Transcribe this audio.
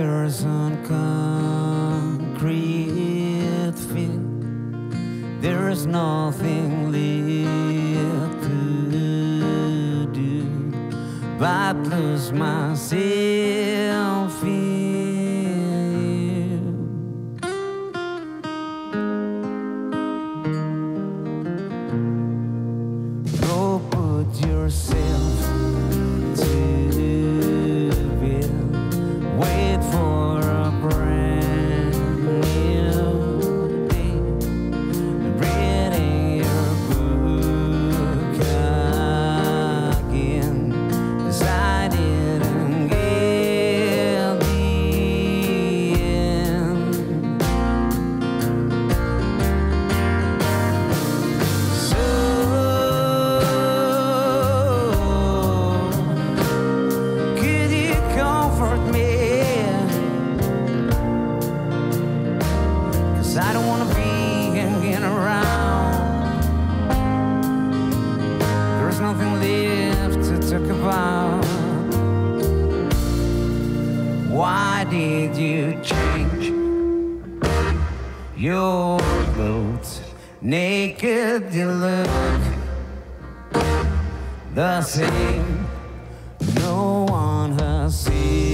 anchors on concrete field. There is nothing left to do but lose myself in you. Go put yourself to bed. Wait for a brand new day. Reading your book again, 'cause I didn't get the end. So could you comfort me? 'Cause I don't wanna be hanging around. There's nothing left to talk about. Why did you change your clothes? Naked you look the same. No one has seen